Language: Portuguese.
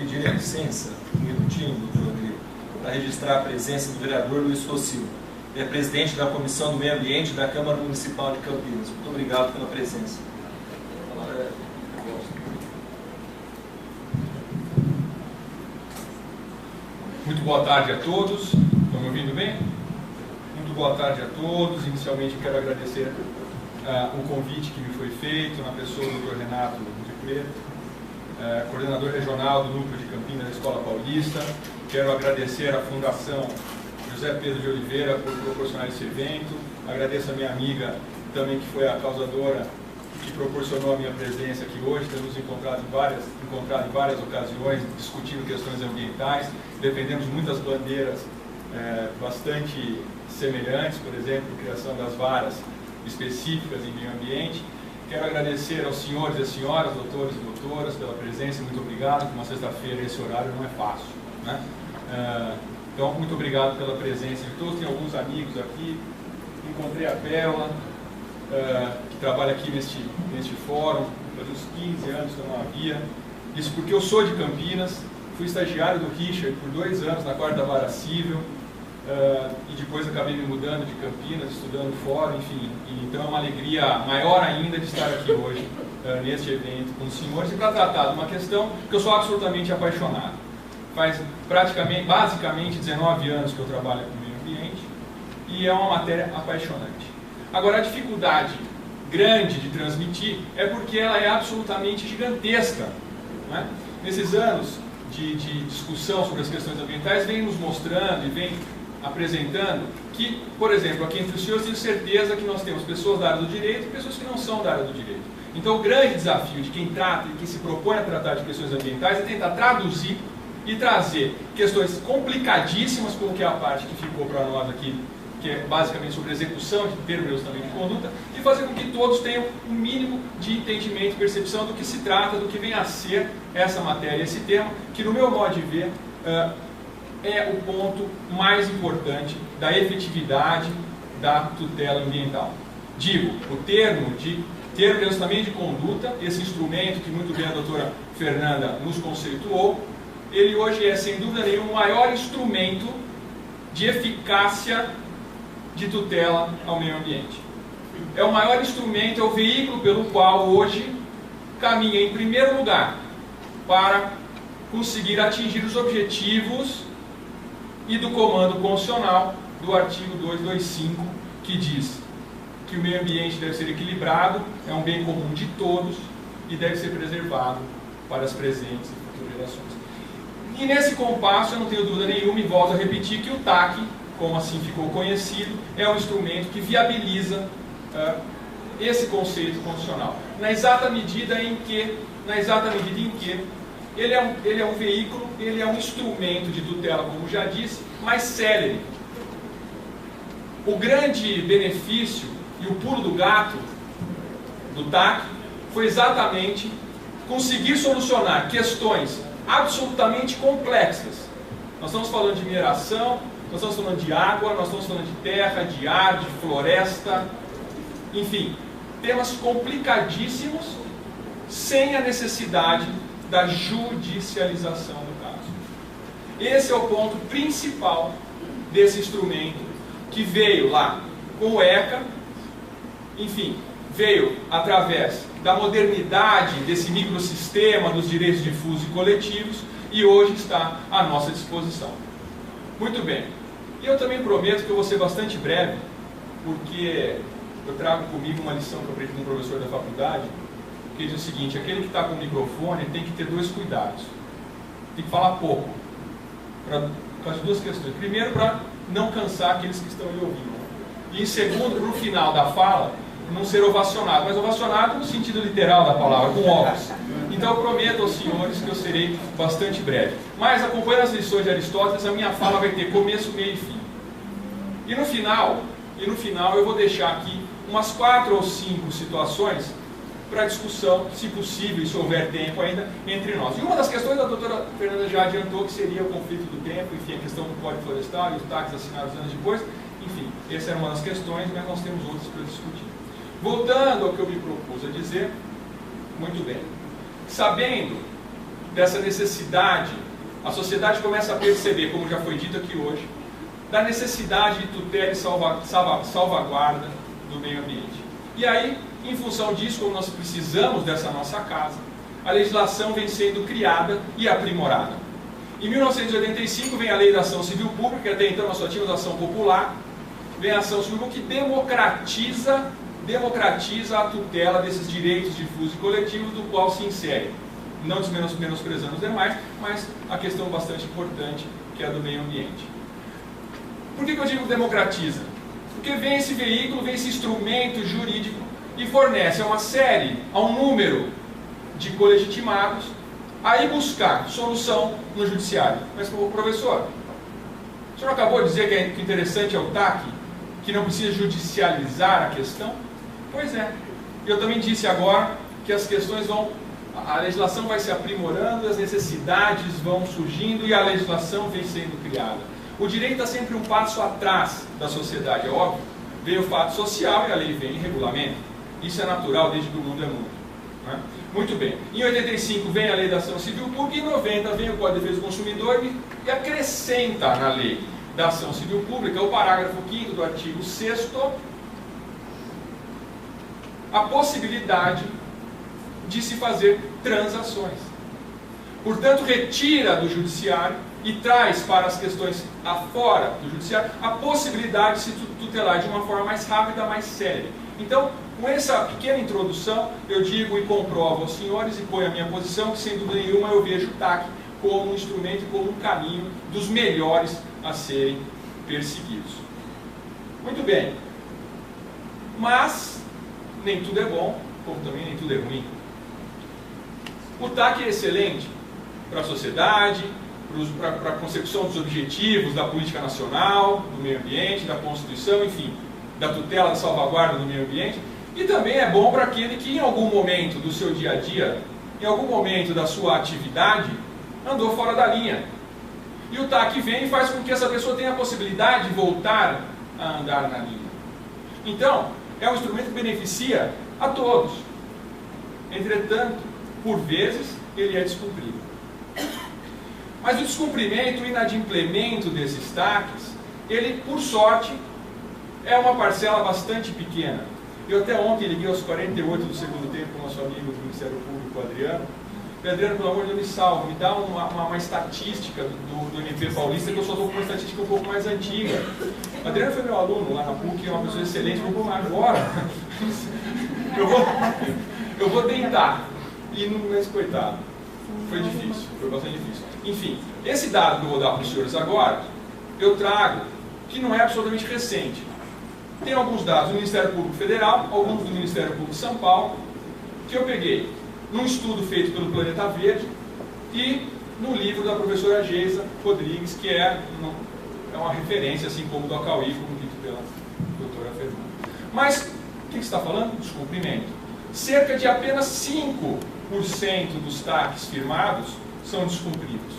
pedir a licença, um minutinho, doutor Rodrigo, para registrar a presença do vereador Luiz Rossilo, é presidente da Comissão do Meio Ambiente da Câmara Municipal de Campinas. Muito obrigado pela presença. Muito boa tarde a todos. Estão me ouvindo bem? Muito boa tarde a todos. Inicialmente quero agradecer o convite que me foi feito na pessoa do Dr. Renato de Preto, coordenador regional do Núcleo de Campinas da Escola Paulista. Quero agradecer à Fundação José Pedro de Oliveira por proporcionar esse evento. Agradeço a minha amiga também, que foi a causadora que proporcionou a minha presença aqui hoje. Temos encontrado em várias ocasiões discutindo questões ambientais. Defendemos muitas bandeiras bastante semelhantes, por exemplo, a criação das varas específicas em meio ambiente. Quero agradecer aos senhores e às senhoras, doutores e doutoras, pela presença. Muito obrigado, que uma sexta-feira esse horário não é fácil, né? Então, muito obrigado pela presença de todos. Tem alguns amigos aqui. Encontrei a Pérola, que trabalha aqui neste fórum, faz uns 15 anos que eu não havia. Isso porque eu sou de Campinas, fui estagiário do Richard por 2 anos na 4ª Vara Civil, e depois acabei me mudando de Campinas, estudando fora, enfim. Então é uma alegria maior ainda de estar aqui hoje, neste evento com os senhores, e para tratar de uma questão que eu sou absolutamente apaixonado. Faz basicamente 19 anos que eu trabalho com o meio ambiente, e é uma matéria apaixonante. Agora, a dificuldade grande de transmitir é porque ela é absolutamente gigantesca, né? Nesses anos de discussão sobre as questões ambientais, vem nos mostrando e vem apresentando que, por exemplo, aqui entre os senhores, tenho certeza que nós temos pessoas da área do direito e pessoas que não são da área do direito. Então, o grande desafio de quem trata e quem se propõe a tratar de questões ambientais é tentar traduzir e trazer questões complicadíssimas, como que é a parte que ficou para nós aqui, que é basicamente sobre execução de termos também de conduta, e fazer com que todos tenham um mínimo de entendimento e percepção do que se trata, do que vem a ser essa matéria, esse tema, que no meu modo de ver é o ponto mais importante da efetividade da tutela ambiental. Digo, o termo de ajustamento de conduta, esse instrumento que muito bem a doutora Fernanda nos conceituou, ele hoje é, sem dúvida nenhuma, o maior instrumento de eficácia de tutela ao meio ambiente. É o maior instrumento, é o veículo pelo qual hoje caminha em primeiro lugar para conseguir atingir os objetivos e do comando constitucional do artigo 225, que diz que o meio ambiente deve ser equilibrado, é um bem comum de todos e deve ser preservado para as presentes e futuras gerações. E nesse compasso, eu não tenho dúvida nenhuma, e volto a repetir, que o TAC, como assim ficou conhecido, é um instrumento que viabiliza esse conceito constitucional. Na exata medida em que ele é um veículo, ele é um instrumento de tutela, como já disse, mais célere. O grande benefício e o pulo do gato do TAC foi exatamente conseguir solucionar questões absolutamente complexas. Nós estamos falando de mineração, nós estamos falando de água, nós estamos falando de terra, de ar, de floresta, enfim, temas complicadíssimos, sem a necessidade da judicialização do caso. Esse é o ponto principal desse instrumento, que veio lá com o ECA, enfim, veio através da modernidade desse microsistema dos direitos difusos e coletivos, e hoje está à nossa disposição. Muito bem. E eu também prometo que eu vou ser bastante breve, porque eu trago comigo uma lição que eu aprendi com um professor da faculdade, que diz o seguinte: aquele que está com o microfone tem que ter 2 cuidados. Tem que falar pouco, por causa de 2 questões. Primeiro, para não cansar aqueles que estão ali ouvindo. E em segundo, no final da fala, não ser ovacionado, mas ovacionado no sentido literal da palavra, com ovos. Então eu prometo aos senhores que eu serei bastante breve. Mas, acompanhando as lições de Aristóteles, a minha fala vai ter começo, meio e fim. E no final eu vou deixar aqui umas 4 ou 5 situações para discussão, se possível, e se houver tempo ainda, entre nós. E uma das questões a doutora Fernanda já adiantou, que seria o conflito do tempo, enfim, a questão do Código Florestal e os TACs assinados anos depois. Enfim, essa era uma das questões, mas nós temos outras para discutir. Voltando ao que eu me propus a dizer, muito bem. Sabendo dessa necessidade, a sociedade começa a perceber, como já foi dito aqui hoje, da necessidade de tutela e salvaguarda do meio ambiente. E aí, em função disso, como nós precisamos dessa nossa casa, a legislação vem sendo criada e aprimorada. Em 1985 vem a Lei da Ação Civil Pública, que até então nós só tínhamos ação popular, vem a Ação Civil Pública que democratiza a tutela desses direitos difusos e coletivos do qual se insere, não menosprezando os demais, mas a questão bastante importante que é a do meio ambiente. Por que eu digo democratiza? Porque vem esse veículo, vem esse instrumento jurídico e fornece a uma série, a um número de colegitimados a ir buscar solução no judiciário. Mas, professor, o senhor acabou de dizer que o interessante é o TAC, que não precisa judicializar a questão? Pois é. Eu também disse agora que as questões a legislação vai se aprimorando, as necessidades vão surgindo e a legislação vem sendo criada. O direito está sempre um passo atrás da sociedade, é óbvio. Vem o fato social e a lei vem em regulamento. Isso é natural desde que o mundo é mundo. Né? Muito bem. Em 85 vem a Lei da Ação Civil Pública e em 90 vem o Código de Defesa do Consumidor e acrescenta na Lei da Ação Civil Pública o parágrafo 5º do artigo 6º a possibilidade de se fazer transações. Portanto, retira do judiciário e traz para as questões afora do judiciário a possibilidade de se tutelar de uma forma mais rápida, mais séria. Então, com essa pequena introdução, eu digo e comprovo aos senhores e ponho a minha posição que, sem dúvida nenhuma, eu vejo o TAC como um instrumento, como um caminho dos melhores a serem perseguidos. Muito bem. Mas, nem tudo é bom, como também nem tudo é ruim. O TAC é excelente para a sociedade, para a consecução dos objetivos da política nacional, do meio ambiente, da Constituição, enfim, da tutela, da salvaguarda do meio ambiente, e também é bom para aquele que em algum momento do seu dia a dia, em algum momento da sua atividade, andou fora da linha. E o TAC vem e faz com que essa pessoa tenha a possibilidade de voltar a andar na linha. Então, é um instrumento que beneficia a todos. Entretanto, por vezes, ele é descumprido. Mas o descumprimento, o inadimplemento desses TACs, ele, por sorte, é uma parcela bastante pequena. Eu até ontem liguei aos 48 do segundo tempo com o nosso amigo do Ministério Público, o Adriano. Adriano, pelo amor de Deus, me salva, me dá uma estatística do MP Paulista, que eu só estou com uma estatística um pouco mais antiga. O Adriano foi meu aluno lá na PUC, é uma pessoa excelente, vou pôr agora. Eu vou tentar. E não é coitado. Foi difícil, foi bastante difícil. Enfim, esse dado que eu vou dar para os senhores agora, eu trago, que não é absolutamente recente. Tem alguns dados do Ministério Público Federal, alguns do Ministério Público de São Paulo, que eu peguei num estudo feito pelo Planeta Verde e no livro da professora Geisa Rodrigues, que é uma referência, assim como do Acauí, como dito pela doutora Fernanda. Mas, o que está falando? Descumprimento. Cerca de apenas 5% dos TACs firmados são descumpridos.